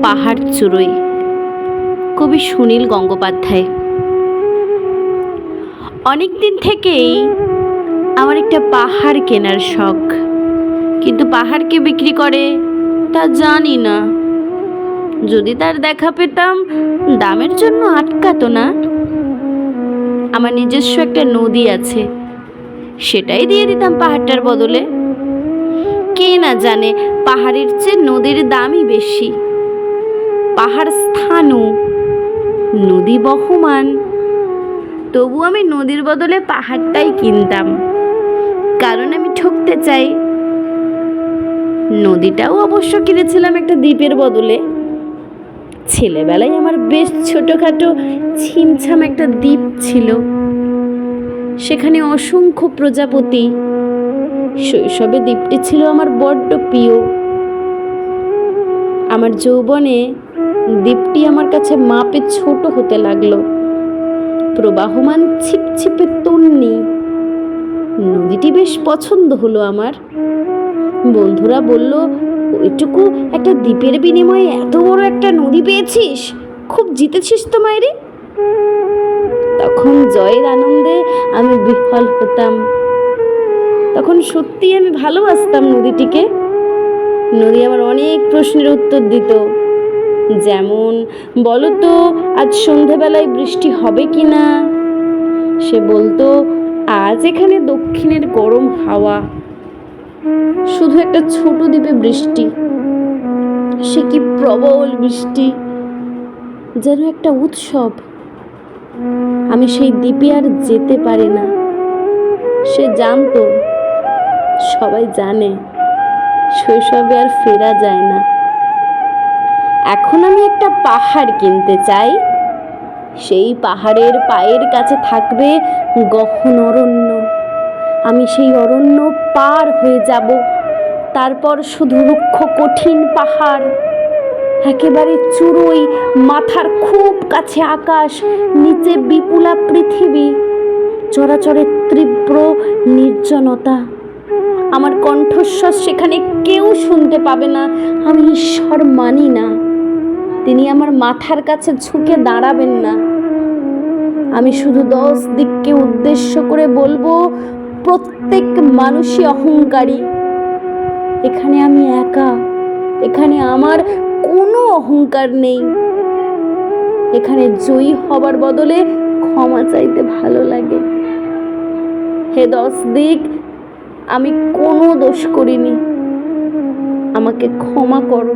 পাহাড় চূড়োয়, কবি সুনীল গঙ্গোপাধ্যায়। অনেক দিন থেকেই আমার একটা পাহাড় কেনার শখ, কিন্তু পাহাড় কে বিক্রি করে তা জানি না। যদি তার দেখা পেতাম, দামের জন্য আটকাতো না। আমার নিজস্ব একটা নদী আছে, সেটাই দিয়ে দিতাম পাহাড়টার বদলে। কে না জানে পাহাড়ের চেয়ে নদীর দামই বেশি। পাহাড় স্থাণু, নদী বহমান। তবু আমি নদীর বদলে পাহাড়টাই কিনতাম, কারণ আমি ঠকতে চাই। নদীটাও অবশ্য কিনেছিলাম একটা দ্বীপের বদলে। ছেলেবেলায় আমার বেশ ছোটখাটো ছিমছাম একটা দ্বীপ ছিল, সেখানে অসংখ্য প্রজাপতি। শৈশবে দ্বীপটি ছিল আমার বড্ড প্রিয়। আমার যৌবনে দ্বীপটি আমার কাছে মাপে ছোট হতে লাগলো। প্রবাহমান ছিপছিপে তন্নি নদীটি বেশ পছন্দ হলো আমার। বন্ধুরা বলল, ওইটুকু একটা দ্বীপের বিনিময়ে এত বড় একটা নদী পেয়েছিস, খুব জিতেছিস তো মায়েরে। তখন জয়ের আনন্দে আমি বিহ্বল হতাম। তখন সত্যি আমি ভালোবাসতাম নদীটিকে। নদী আমার অনেক প্রশ্নের উত্তর দিত, যেমন, বলো তো আজ সন্ধেবেলায় বৃষ্টি হবে কি না। সে বলতো, আজ এখানে দক্ষিণের গরম হাওয়া, শুধু একটা ছোট দ্বীপে বৃষ্টি, সে কি প্রবল বৃষ্টি, যেন একটা উৎসব। আমি সেই দ্বীপে আর যেতে পারি না। সে জানতো, সবাই জানে, শৈশবে আর ফেরা যায় না। এখন আমি একটা পাহাড় কিনতে চাই। সেই পাহাড়ের পায়ের কাছে থাকবে গহন অরণ্য। আমি সেই অরণ্য পার হয়ে যাব। তারপর শুধু রুক্ষ কঠিন পাহাড়, একেবারে চূড়োয়, মাথার খুব কাছে আকাশ, নিচে বিপুলা পৃথিবী, চরাচরের তীব্র নির্জনতা। আমার কণ্ঠস্বর সেখানে কেউ শুনতে পাবে না। আমি ঈশ্বর মানি না, তিনি আমার মাথার কাছে ঝুঁকে দাঁড়াবেন না। আমি শুধু 10 দিককে উদ্দেশ্য করে বলবো, প্রত্যেক মানুষই অহংকারী। এখানে আমি একা, এখানে আমার কোনো অহংকার নেই। এখানে জয়ী হবার বদলে ক্ষমা চাইতে ভালো লাগে। হে 10 দিক, আমি কোনো দোষ করিনি, আমাকে ক্ষমা করো।